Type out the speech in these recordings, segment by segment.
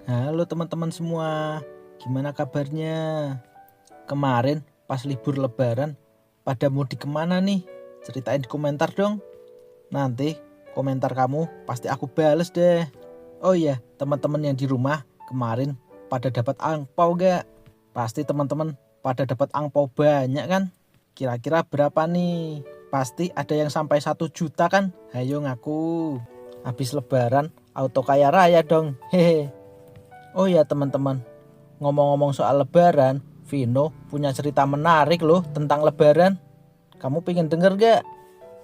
Halo teman-teman semua, gimana kabarnya? Kemarin pas libur lebaran, pada mudik kemana nih? Ceritain di komentar dong. Nanti komentar kamu pasti aku bales deh. Oh iya, teman-teman yang di rumah kemarin pada dapat angpau gak? Pasti teman-teman pada dapat angpau banyak kan? Kira-kira berapa nih? Pasti ada yang sampai 1 juta kan? Hayo ngaku. Habis lebaran auto kaya raya dong. Hehe. Oh ya teman-teman, ngomong-ngomong soal lebaran, Vino punya cerita menarik loh tentang lebaran. Kamu pengen denger gak?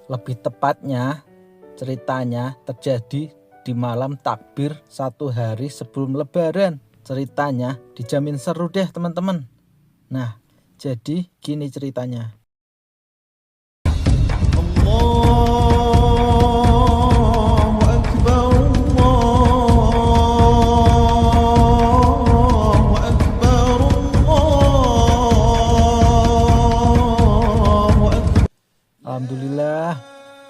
Lebih tepatnya, ceritanya terjadi di malam takbir 1 hari sebelum lebaran. Ceritanya dijamin seru deh teman-teman. Nah, jadi gini ceritanya. Alhamdulillah,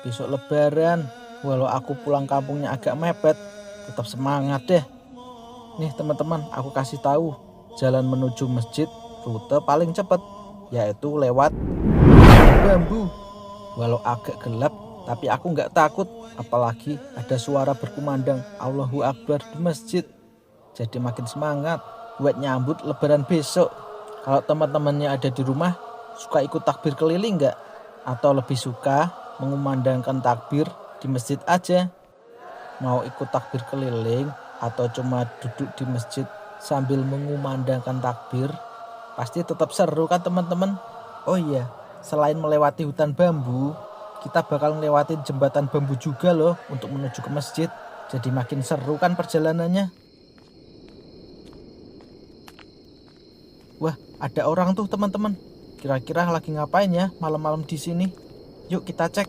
besok lebaran. Walau aku pulang kampungnya agak mepet, tetap semangat deh. Nih teman-teman, aku kasih tahu jalan menuju masjid rute paling cepat, yaitu lewat bambu. Walau agak gelap, tapi aku nggak takut. Apalagi ada suara berkumandang Allahu Akbar di masjid. Jadi makin semangat buat nyambut lebaran besok. Kalau teman-temannya ada di rumah, suka ikut takbir keliling nggak? Atau lebih suka mengumandangkan takbir di masjid aja? Mau ikut takbir keliling atau cuma duduk di masjid sambil mengumandangkan takbir? Pasti tetap seru kan teman-teman? Oh iya, selain melewati hutan bambu, kita bakal ngelewatin jembatan bambu juga loh untuk menuju ke masjid. Jadi makin seru kan perjalanannya. Wah, ada orang tuh teman-teman. Kira-kira lagi ngapain ya malam-malam di sini? Yuk kita cek.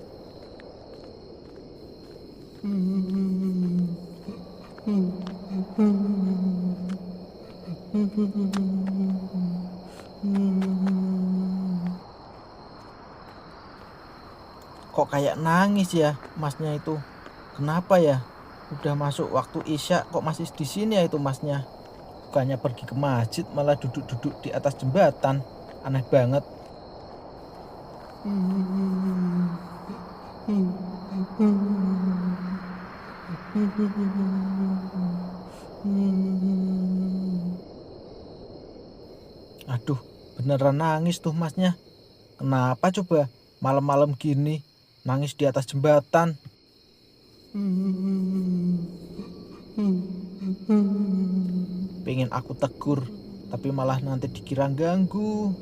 Kok kayak nangis ya masnya itu? Kenapa ya? Udah masuk waktu isya kok masih di sini ya itu masnya? Bukannya pergi ke masjid malah duduk-duduk di atas jembatan. Aneh banget. Aduh, beneran nangis tuh masnya. Kenapa coba malam-malam gini nangis di atas jembatan? Pengen aku tegur, tapi malah nanti dikira ganggu.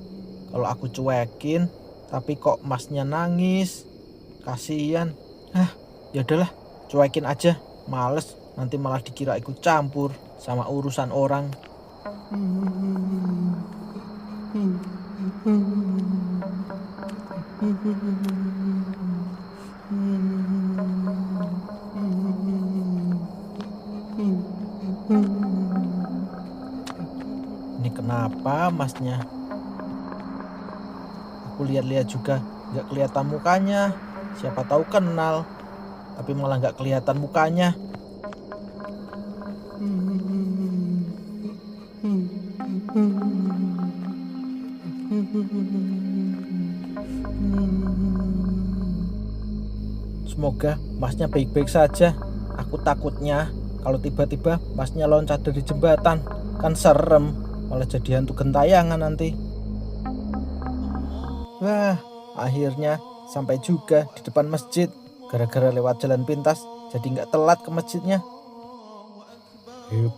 Kalau aku cuekin, tapi kok masnya nangis. Kasian. Ya udahlah, cuekin aja. Males, nanti malah dikira ikut campur sama urusan orang. Ini kenapa masnya? Aku lihat-lihat juga nggak kelihatan mukanya. Siapa tahu kenal, tapi malah nggak kelihatan mukanya. Semoga masnya baik-baik saja. Aku takutnya kalau tiba-tiba masnya loncat dari jembatan, kan serem, malah jadi hantu gentayangan nanti. Wah, akhirnya sampai juga di depan masjid. Gara-gara lewat jalan pintas, jadi nggak telat ke masjidnya.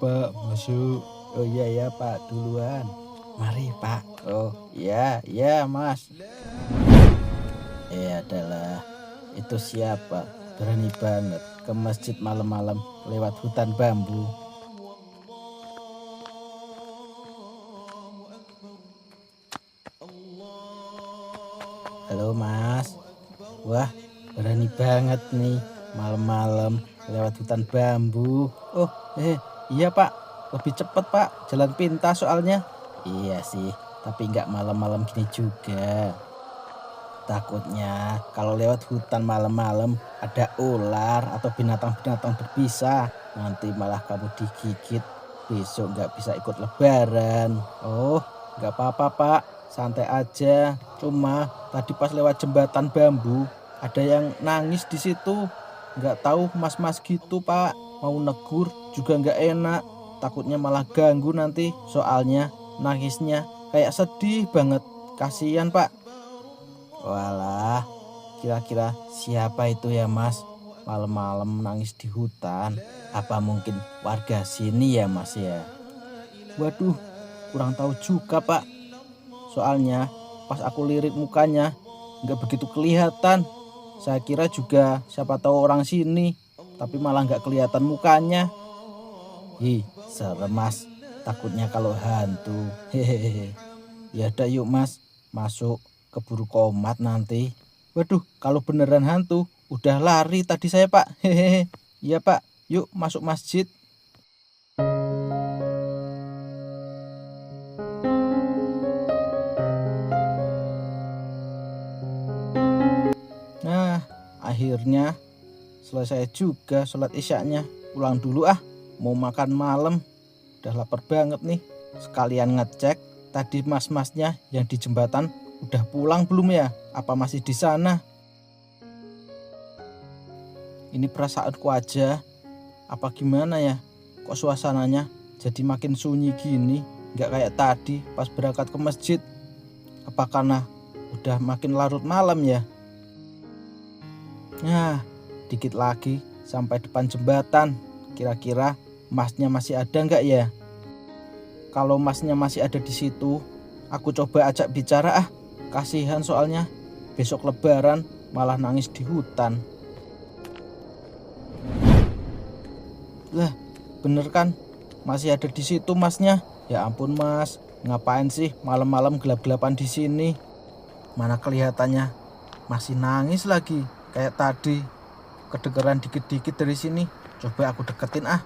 Pak, masuk. Oh iya ya Pak, duluan. Mari Pak. Oh iya, iya Mas. Adalah, itu siapa? Berani banget ke masjid malam-malam lewat hutan bambu. Halo Mas. Wah, berani banget nih malam-malam lewat hutan bambu. Oh, iya Pak. Lebih cepet Pak, jalan pintas soalnya. Iya sih, tapi nggak malam-malam gini juga. Takutnya kalau lewat hutan malam-malam ada ular atau binatang-binatang berbisa. Nanti malah kamu digigit, besok nggak bisa ikut lebaran. Oh, nggak apa-apa Pak, santai aja. Cuma tadi pas lewat jembatan bambu, ada yang nangis di situ. Nggak tahu mas-mas gitu Pak, mau negur juga nggak enak. Takutnya malah ganggu nanti, soalnya nangisnya kayak sedih banget. Kasihan Pak. Walah, kira-kira siapa itu ya Mas? Malam-malam nangis di hutan. Apa mungkin warga sini ya Mas ya? Waduh, kurang tahu juga Pak. Soalnya pas aku lirik mukanya nggak begitu kelihatan. Saya kira juga siapa tahu orang sini, tapi malah nggak kelihatan mukanya. Ih, serem Mas. Takutnya kalau hantu. Hehehe. Ya udah yuk Mas, masuk keburu komat nanti. Waduh, kalau beneran hantu, udah lari tadi saya Pak. Hehehe. Iya Pak, yuk masuk masjid. Nah, akhirnya selesai juga sholat isyaknya. Pulang dulu ah, mau makan malam. Udah lapar banget nih. Sekalian ngecek tadi mas-masnya yang di jembatan udah pulang belum ya? Apa masih di sana? Ini perasaanku aja. Apa gimana ya? Kok suasananya jadi makin sunyi gini? Nggak kayak tadi pas berangkat ke masjid. Apa karena udah makin larut malam ya? Nah, dikit lagi sampai depan jembatan. Kira-kira masnya masih ada nggak ya? Kalau masnya masih ada di situ, aku coba ajak bicara ah. Kasihan soalnya besok lebaran malah nangis di hutan. Lah, bener kan? Masih ada di situ masnya. Ya ampun Mas, ngapain sih malam-malam gelap-gelapan di sini? Mana kelihatannya masih nangis lagi kayak tadi. Kedengeran dikit-dikit dari sini. Coba aku deketin ah.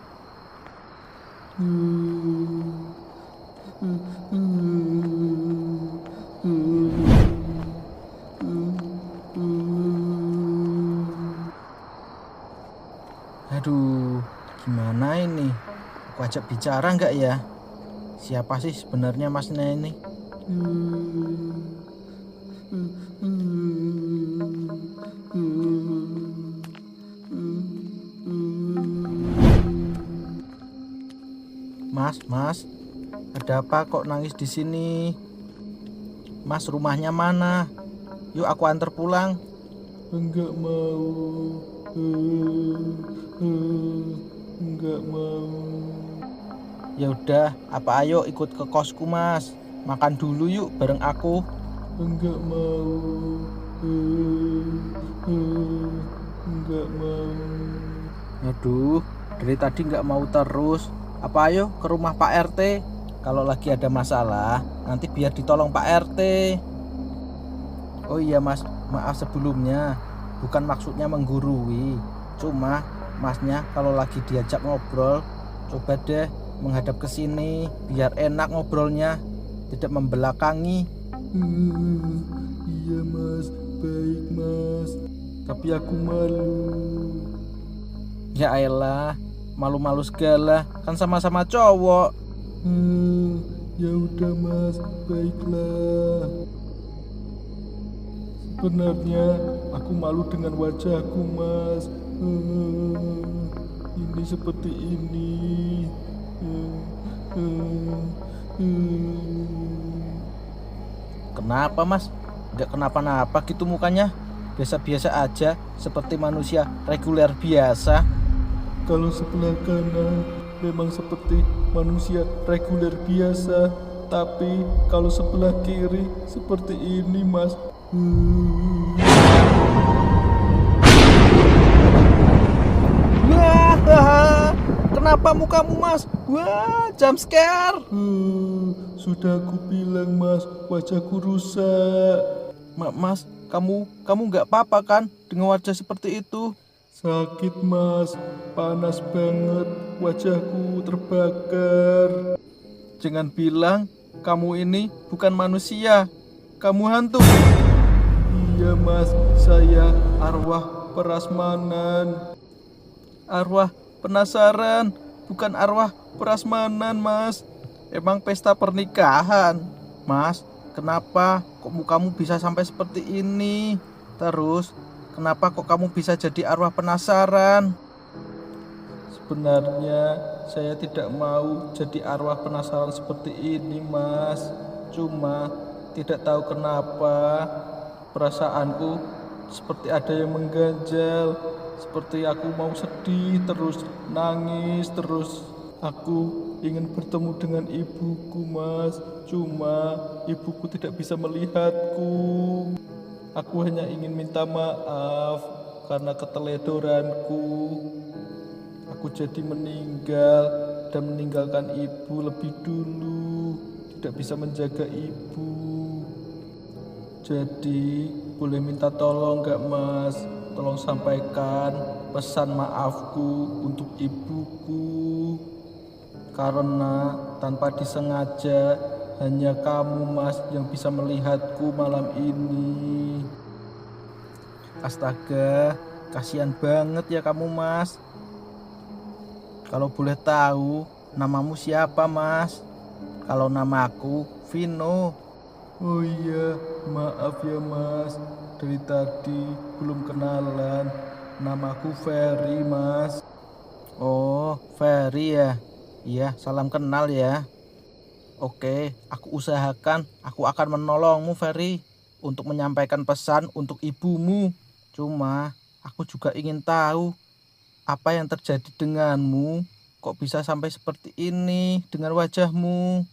Aduh, gimana ini? Aku ajak bicara nggak ya? Siapa sih sebenarnya masnya ini? Mas, ada apa kok nangis di sini? Mas, rumahnya mana? Yuk aku antar pulang. Enggak mau. Enggak mau. Ya udah, apa ayo ikut ke kosku Mas. Makan dulu yuk bareng aku. Enggak mau. Enggak mau. Aduh, dari tadi enggak mau terus. Apa ayo ke rumah Pak RT. Kalau lagi ada masalah, nanti biar ditolong Pak RT. Oh iya Mas, maaf sebelumnya. Bukan maksudnya menggurui. Cuma masnya kalau lagi diajak ngobrol, coba deh menghadap ke sini biar enak ngobrolnya, tidak membelakangi. Iya Mas, baik Mas. Tapi aku malu. Ya elah, malu-malu segala, kan sama-sama cowok. Ya udah Mas, baiklah. Sebenarnya aku malu dengan wajahku Mas. Ini seperti ini. Kenapa Mas? Nggak kenapa-napa gitu mukanya. Biasa-biasa aja, seperti manusia reguler biasa. Kalau sebelah kanan memang seperti manusia reguler biasa, tapi kalau sebelah kiri seperti ini Mas. Wah, kenapa mukamu Mas? Wah, jump scare. Sudah aku bilang Mas, wajahku rusak. Mas, kamu nggak apa-apa kan dengan wajah seperti itu? Sakit Mas, panas banget, wajahku terbakar. Jangan bilang kamu ini bukan manusia, kamu hantu. Iya Mas, saya arwah prasmanan. Arwah penasaran, bukan arwah prasmanan, Mas. Emang pesta pernikahan. Mas, kenapa kok mukamu bisa sampai seperti ini? Terus, kenapa kok kamu bisa jadi arwah penasaran? Sebenarnya saya tidak mau jadi arwah penasaran seperti ini, Mas. Cuma tidak tahu kenapa perasaanku seperti ada yang mengganjal. Seperti aku mau sedih terus, nangis terus. Aku ingin bertemu dengan ibuku, Mas. Cuma ibuku tidak bisa melihatku. Aku hanya ingin minta maaf karena keteledoranku. Aku jadi meninggal dan meninggalkan ibu lebih dulu. Tidak bisa menjaga ibu. Jadi boleh minta tolong gak, Mas? Tolong sampaikan pesan maafku untuk ibuku. Karena tanpa disengaja hanya kamu, Mas, yang bisa melihatku malam ini. Astaga, kasihan banget ya kamu, Mas. Kalau boleh tahu, namamu siapa, Mas? Kalau namaku Vino. Oh iya, maaf ya, Mas. Dari tadi belum kenalan. Namaku Ferry, Mas. Oh, Ferry ya. Iya, salam kenal ya. Oke, aku usahakan aku akan menolongmu, Ferry, untuk menyampaikan pesan untuk ibumu. Cuma aku juga ingin tahu apa yang terjadi denganmu? Kok bisa sampai seperti ini dengan wajahmu?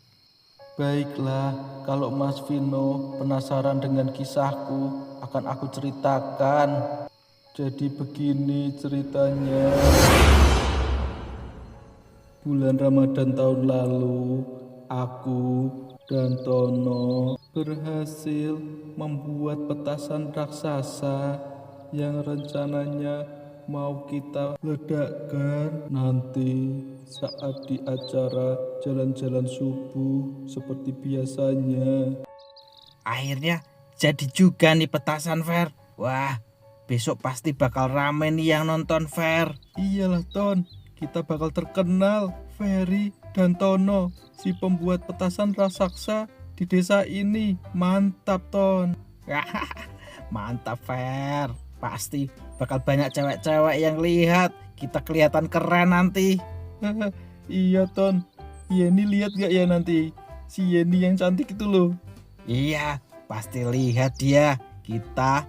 Baiklah, kalau Mas Vino penasaran dengan kisahku, akan aku ceritakan. Jadi begini ceritanya. Bulan Ramadan tahun lalu, aku dan Tono berhasil membuat petasan raksasa yang rencananya mau kita ledakkan nanti saat di acara jalan-jalan subuh seperti biasanya. Akhirnya jadi juga nih petasan, Fer. Wah, besok pasti bakal rame nih yang nonton, Fer. Iyalah, Ton. Kita bakal terkenal, Ferry dan Tono, si pembuat petasan raksasa di desa ini. Mantap, Ton. Mantap, Fer. Pasti bakal banyak cewek-cewek yang lihat. Kita kelihatan keren nanti. Iya, Ton. Yeni lihat gak ya nanti? Si Yeni yang cantik itu loh. Iya, pasti lihat dia. Kita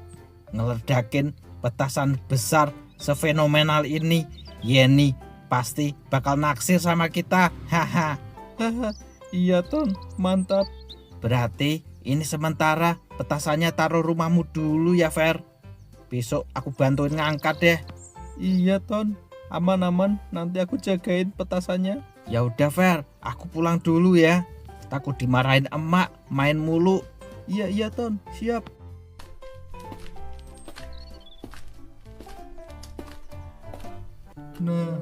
ngeledakin petasan besar sefenomenal ini. Yeni pasti bakal naksir sama kita. Haha. Iya, Ton, mantap. Berarti ini sementara petasannya taruh rumahmu dulu ya, Fer. Besok aku bantuin ngangkat deh. Iya, Ton, aman-aman, nanti aku jagain petasannya. Ya udah, Fer, aku pulang dulu ya. Takut dimarahin emak main mulu. Iya, Ton, siap. Nah,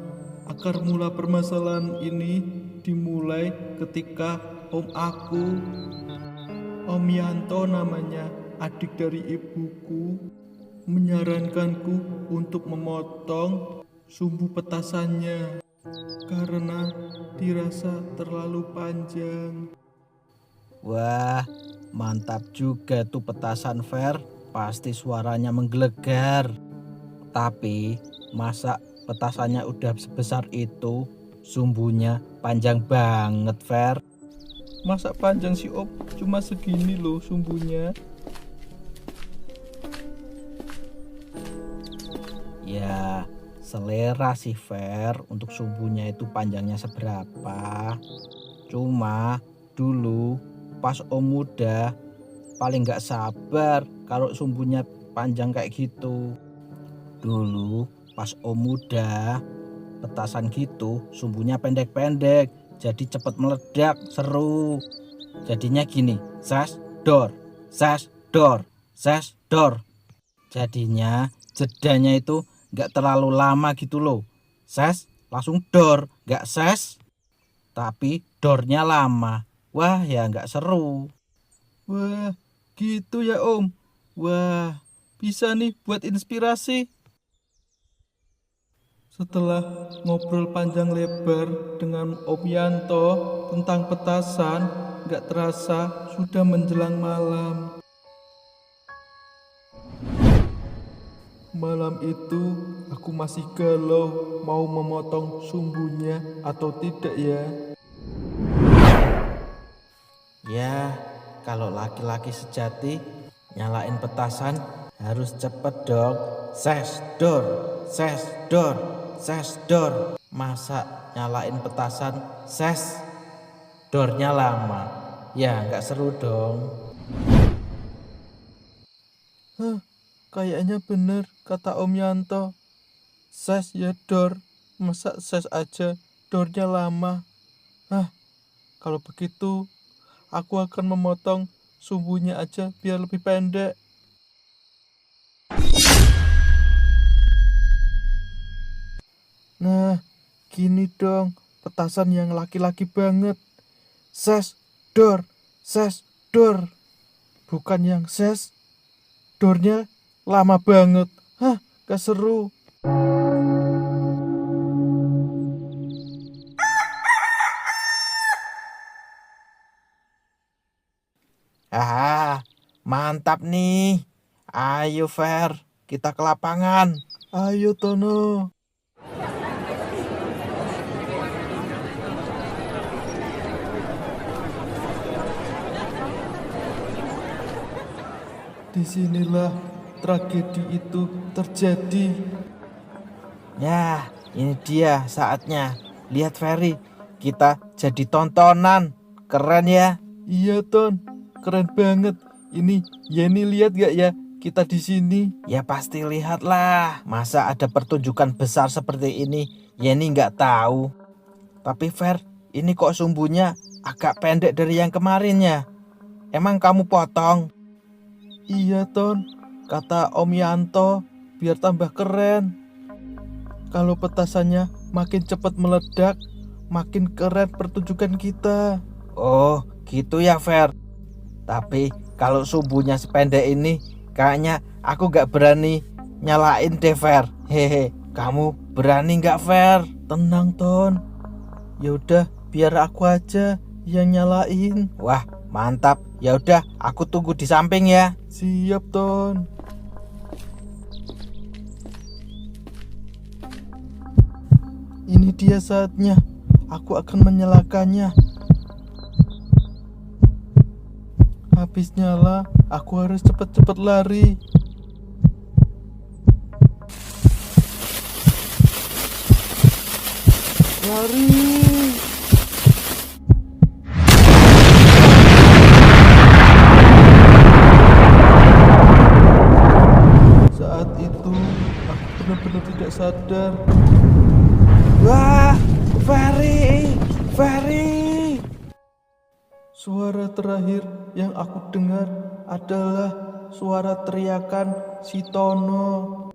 akar mula permasalahan ini dimulai ketika om aku, Om Yanto namanya, adik dari ibuku, menyarankanku untuk memotong sumbu petasannya karena dirasa terlalu panjang. Wah, mantap juga tuh petasan, Fer. Pasti suaranya menggelegar. Tapi masa petasannya udah sebesar itu, sumbunya panjang banget, Fer. Masa panjang sih, Om? Cuma segini loh sumbunya. Ya, selera sih, Fer, untuk sumbunya itu panjangnya seberapa. Cuma dulu pas Om muda paling gak sabar kalau sumbunya panjang kayak gitu. Dulu pas Om muda petasan gitu sumbunya pendek-pendek, jadi cepet meledak, seru. Jadinya gini, ses dor, ses dor, ses dor. Jadinya jedanya itu gak terlalu lama gitu loh. Ses langsung dor, gak ses tapi dornya lama. Wah, ya gak seru. Wah, gitu ya, Om. Wah, bisa nih buat inspirasi. Setelah ngobrol panjang lebar dengan Om Yanto tentang petasan, gak terasa sudah menjelang malam. Malam itu aku masih galau mau memotong sumbunya atau tidak ya. Ya, kalau laki-laki sejati nyalain petasan harus cepet dong. Ses dor, ses dor, ses dor. Masa nyalain petasan ses dornya lama? Ya nggak seru dong. Hah, kayaknya bener kata Om Yanto. Ses ya dor, masa ses aja dornya lama. Hah, kalau begitu aku akan memotong sumbunya aja biar lebih pendek. Nah, gini dong, petasan yang laki-laki banget. Ses, dor, ses, dor. Bukan yang ses, dornya lama banget. Hah, gak seru. Mantap nih. Ayo Fer, kita ke lapangan. Ayo Tono. Disinilah tragedi itu terjadi. Ya, ini dia saatnya. Lihat Ferry, kita jadi tontonan. Keren ya? Iya Ton, keren banget. Ini Yeni lihat gak ya kita di sini? Ya pasti lihat lah. Masa ada pertunjukan besar seperti ini Yeni nggak tahu. Tapi Fer, ini kok sumbunya agak pendek dari yang kemarinnya. Emang kamu potong? Iya Ton, kata Om Yanto biar tambah keren. Kalau petasannya makin cepat meledak, makin keren pertunjukan kita. Oh gitu ya Fer. Tapi kalau sumbunya sependek ini, kayaknya aku gak berani nyalain deh Fer. Hehe, kamu berani gak Fer? Tenang Ton. Yaudah biar aku aja yang nyalain. Wah mantap. Ya udah, aku tunggu di samping ya. Siap Ton. Ini dia saatnya. Aku akan menyalakannya. Habis nyala, aku harus cepat-cepat lari. Lari. Saat itu, aku benar-benar tidak sadar. Wah, Ferry. Suara terakhir yang aku dengar adalah suara teriakan si Tono.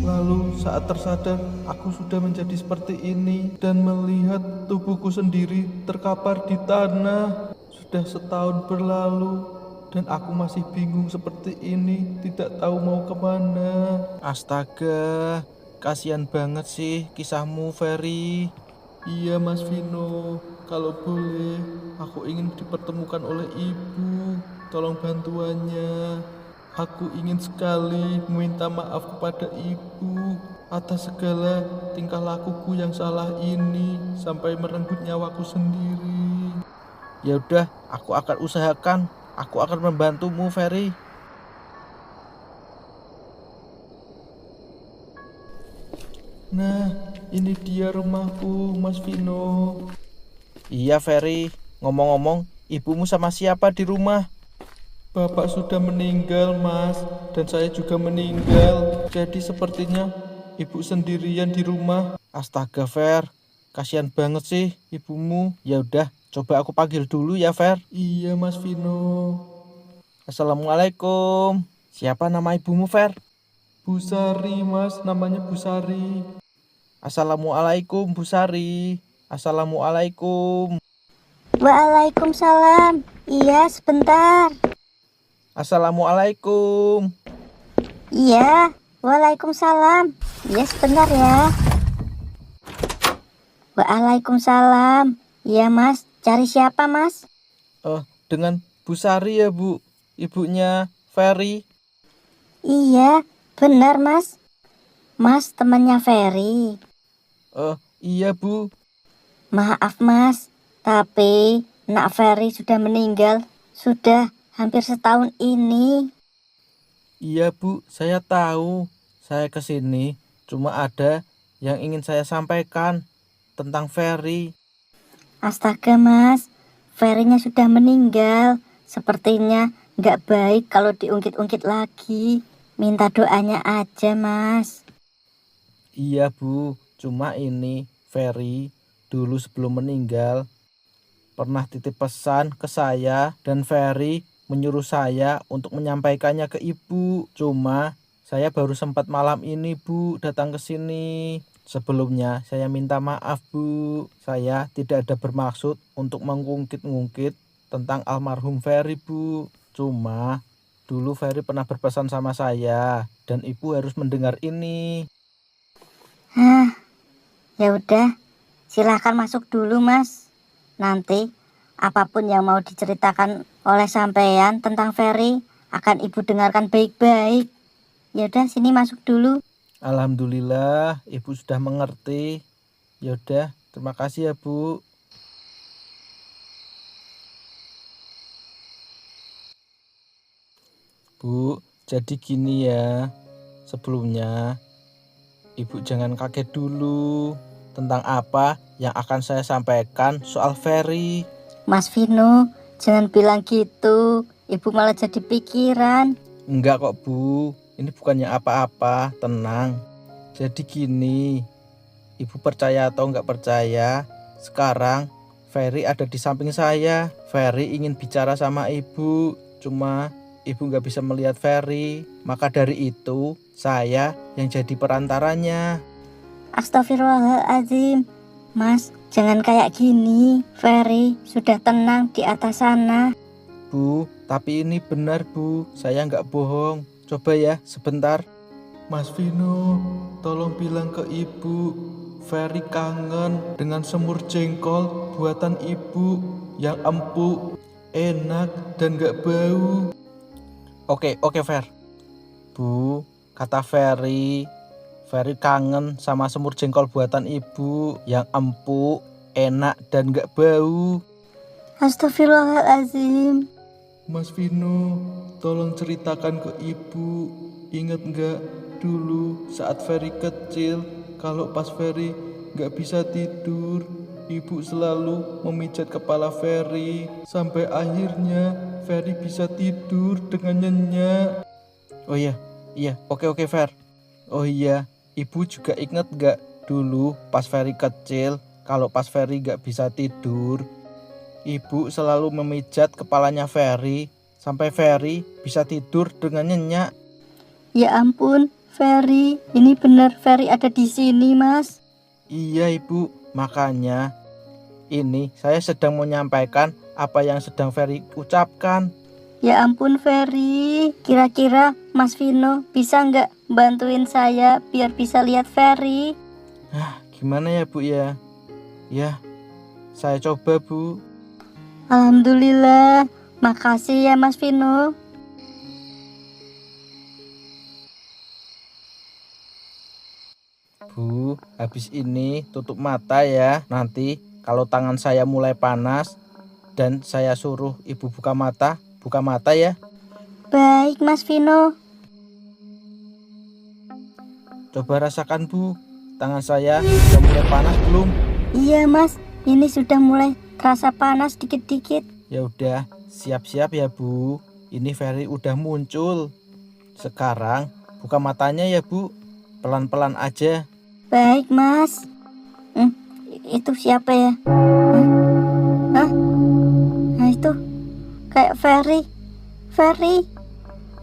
Lalu saat tersadar, aku sudah menjadi seperti ini dan melihat tubuhku sendiri terkapar di tanah. Sudah setahun berlalu dan aku masih bingung seperti ini, tidak tahu mau kemana. Astaga, kasihan banget sih kisahmu Ferry. Iya Mas Vino, kalau boleh aku ingin dipertemukan oleh ibu. Tolong bantuannya. Aku ingin sekali meminta maaf kepada ibu atas segala tingkah lakuku yang salah ini sampai merenggut nyawaku sendiri. Ya udah, aku akan usahakan. Aku akan membantumu, Ferry. Nah, ini dia rumahku, Mas Vino. Iya, Ferry. Ngomong-ngomong, ibumu sama siapa di rumah? Bapak sudah meninggal, Mas, dan saya juga meninggal. Jadi sepertinya ibu sendirian di rumah. Astaga, Fer. Kasihan banget sih ibumu. Ya udah, coba aku panggil dulu ya, Fer. Iya, Mas Vino. Assalamualaikum. Siapa nama ibumu, Fer? Bu Sari, Mas. Namanya Bu Sari. Assalamualaikum, Bu Sari. Assalamualaikum. Waalaikumsalam. Iya, sebentar. Assalamualaikum. Iya, Waalaikumsalam. Iya, sebentar ya. Waalaikumsalam. Iya, Mas. Cari siapa, Mas? Dengan Bu Sari ya, Bu. Ibunya Ferry. Iya, benar, Mas. Mas, temannya Ferry. Iya, Bu. Maaf, Mas. Tapi Nak Ferry sudah meninggal. Sudah hampir setahun ini. Iya, Bu. Saya tahu. Saya kesini cuma ada yang ingin saya sampaikan tentang Ferry. Astaga, Mas. Ferry-nya sudah meninggal. Sepertinya nggak baik kalau diungkit-ungkit lagi. Minta doanya aja, Mas. Iya, Bu. Cuma ini Ferry dulu sebelum meninggal pernah titip pesan ke saya dan Ferry menyuruh saya untuk menyampaikannya ke Ibu. Cuma saya baru sempat malam ini, Bu, datang ke sini. Sebelumnya saya minta maaf, Bu. Saya tidak ada bermaksud untuk mengungkit-ungkit tentang almarhum Ferry, Bu. Cuma dulu Ferry pernah berpesan sama saya dan Ibu harus mendengar ini. Ya udah, silahkan masuk dulu, Mas. Nanti apapun yang mau diceritakan oleh sampean tentang Ferry akan Ibu dengarkan baik-baik. Ya udah, sini masuk dulu. Alhamdulillah, Ibu sudah mengerti. Ya udah, terima kasih ya, Bu. Bu, jadi gini ya. Sebelumnya, Ibu jangan kaget dulu tentang apa yang akan saya sampaikan soal Ferry. Mas Vino, jangan bilang gitu. Ibu malah jadi pikiran. Enggak kok, Bu. Ini bukannya apa-apa, tenang. Jadi gini, Ibu percaya atau enggak percaya, sekarang Ferry ada di samping saya. Ferry ingin bicara sama Ibu, cuma Ibu nggak bisa melihat Ferry. Maka dari itu, saya yang jadi perantaranya. Astagfirullahaladzim. Mas, jangan kayak gini. Ferry sudah tenang di atas sana. Bu, tapi ini benar, Bu. Saya nggak bohong. Coba ya, sebentar. Mas Vino, tolong bilang ke Ibu, Ferry kangen dengan semur jengkol buatan Ibu yang empuk, enak, dan nggak bau. Oke, Fer. Bu, kata Ferry kangen sama semur jengkol buatan Ibu yang empuk, enak, dan gak bau. Astagfirullahaladzim. Mas Vino, tolong ceritakan ke Ibu. Ingat gak dulu saat Ferry kecil, kalau pas Ferry gak bisa tidur, Ibu selalu memijat kepala Ferry sampai akhirnya Ferry bisa tidur dengan nyenyak. Oh iya, oke Fer. Oh iya, Ibu juga ingat gak dulu pas Ferry kecil, kalau pas Ferry gak bisa tidur, Ibu selalu memijat kepalanya Ferry sampai Ferry bisa tidur dengan nyenyak. Ya ampun, Ferry. Ini benar Ferry ada di sini, Mas. Iya, Ibu. Makanya ini saya sedang menyampaikan apa yang sedang Ferry ucapkan. Ya ampun, Ferry. Kira-kira Mas Vino bisa nggak bantuin saya biar bisa lihat Ferry? Gimana ya, Bu ya? Ya, saya coba, Bu. Alhamdulillah. Makasih ya, Mas Vino. Bu, habis ini tutup mata ya. Nanti kalau tangan saya mulai panas dan saya suruh Ibu buka mata ya. Baik, Mas Vino. Coba rasakan, Bu. Tangan saya sudah mulai panas belum? Iya, Mas. Ini sudah mulai terasa panas dikit-dikit. Ya udah, siap-siap ya, Bu. Ini Ferry udah muncul. Sekarang buka matanya ya, Bu. Pelan-pelan aja. Baik, Mas. Itu siapa ya? Hah? Nah, itu kayak Ferry.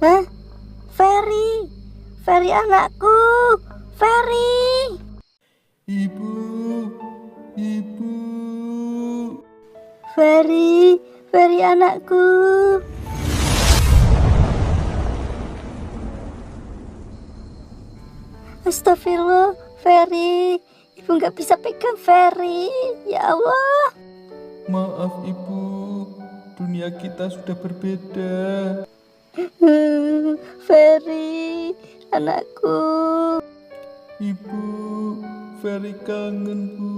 Hah? Ferry anakku. Ferry. Ibu. Ferry anakku. Astagfirullah, Ferry. Ibu nggak bisa pegang Ferry. Ya Allah. Maaf ibu, dunia kita sudah berbeda. Ferry, anakku. Ibu, Ferry kangen bu.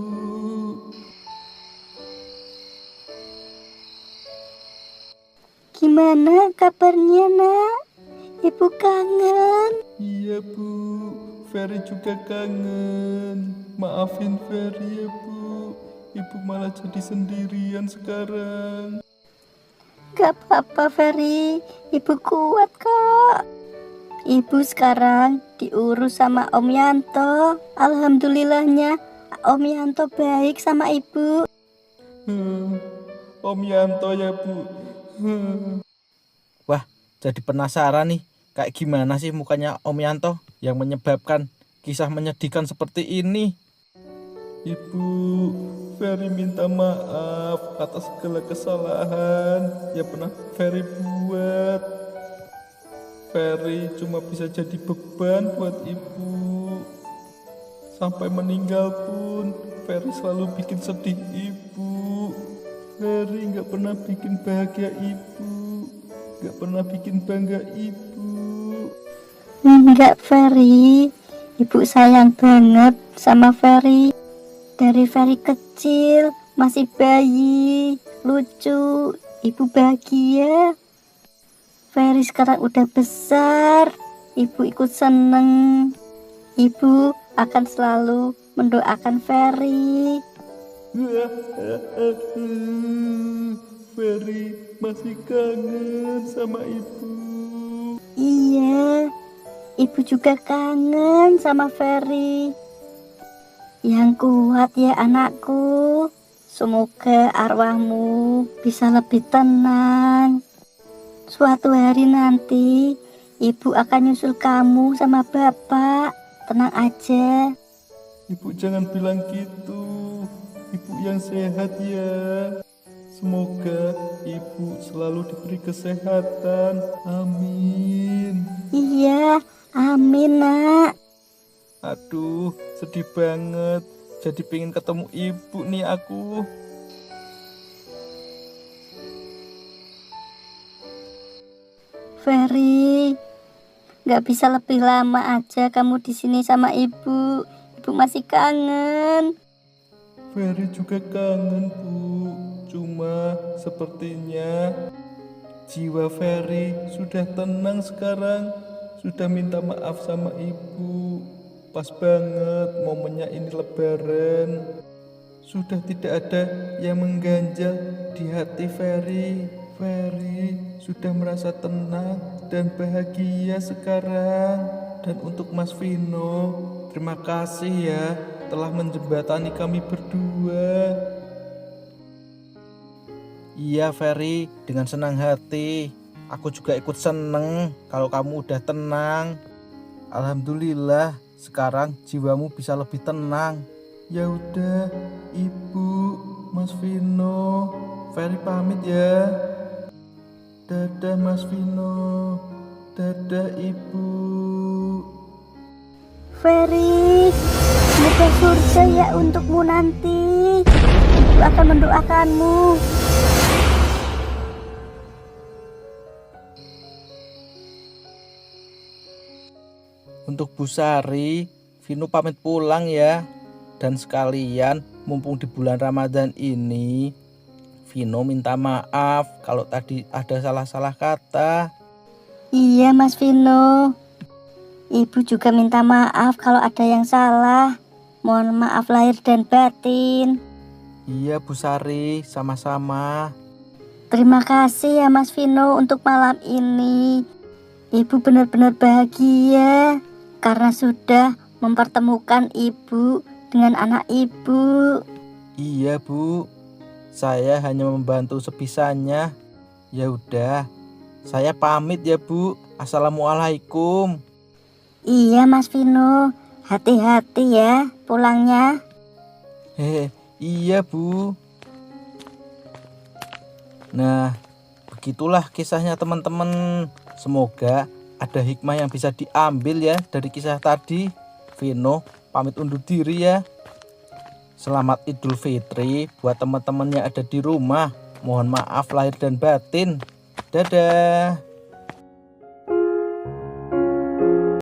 Gimana kabarnya, Nak? Ibu kangen. Iya bu, Ferry juga kangen. Maafin Ferry ya bu, ibu malah jadi sendirian sekarang. Gak apa-apa, Ferry. Ibu kuat kok. Ibu sekarang diurus sama Om Yanto. Alhamdulillahnya Om Yanto baik sama ibu. Om Yanto ya bu. Wah, jadi penasaran nih, kayak gimana sih mukanya Om Yanto yang menyebabkan kisah menyedihkan seperti ini? Ibu, Ferry minta maaf atas segala kesalahan yang pernah Ferry buat. Ferry cuma bisa jadi beban buat ibu. Sampai meninggal pun Ferry selalu bikin sedih ibu. Ferry gak pernah bikin bahagia ibu, gak pernah bikin bangga ibu. Enggak, Ferry. Ibu sayang banget sama Ferry. Dari Ferry kecil, masih bayi, lucu, ibu bahagia. Ferry sekarang udah besar, ibu ikut seneng. Ibu akan selalu mendoakan Ferry. Ferry masih kangen sama ibu. Iya, ibu juga kangen sama Ferry. Yang kuat ya anakku. Semoga arwahmu bisa lebih tenang. Suatu hari nanti ibu akan nyusul kamu sama bapak. Tenang aja. Ibu jangan bilang gitu. Ibu yang sehat ya. Semoga ibu selalu diberi kesehatan. Amin. Iya, amin, Nak. Aduh, sedih banget. Jadi pengen ketemu ibu nih aku. Ferry, gak bisa lebih lama aja kamu di sini sama ibu. Ibu masih kangen. Ferry juga kangen bu. Cuma sepertinya jiwa Ferry sudah tenang sekarang. Sudah minta maaf sama ibu. Pas banget momennya ini lebaran. Sudah tidak ada yang mengganjal di hati Ferry. Ferry sudah merasa tenang dan bahagia sekarang. Dan untuk Mas Vino, terima kasih ya telah menjembatani kami berdua. Iya Ferry, dengan senang hati. Aku juga ikut seneng kalau kamu udah tenang. Alhamdulillah, sekarang jiwamu bisa lebih tenang. Ya udah, Ibu, Mas Vino, Ferry pamit ya. Dadah Mas Vino, dadah Ibu. Ferry, semoga surga ya untukmu nanti. Ibu akan mendoakanmu. Untuk Bu Sari, Vino pamit pulang ya. Dan sekalian, mumpung di bulan Ramadan ini, Vino minta maaf kalau tadi ada salah-salah kata. Iya Mas Vino. Ibu juga minta maaf kalau ada yang salah. Mohon maaf lahir dan batin. Iya Bu Sari, sama-sama. Terima kasih ya Mas Vino untuk malam ini. Ibu benar-benar bahagia karena sudah mempertemukan ibu dengan anak ibu. Iya Bu, saya hanya membantu sebisanya. Ya udah, saya pamit ya Bu. Assalamualaikum. Iya Mas Vino, hati-hati ya pulangnya. Iya Bu. Nah, begitulah kisahnya teman-teman. Semoga ada hikmah yang bisa diambil ya dari kisah tadi. Vino pamit undur diri ya. Selamat Idul Fitri buat teman-teman yang ada di rumah. Mohon maaf lahir dan batin. Dadah.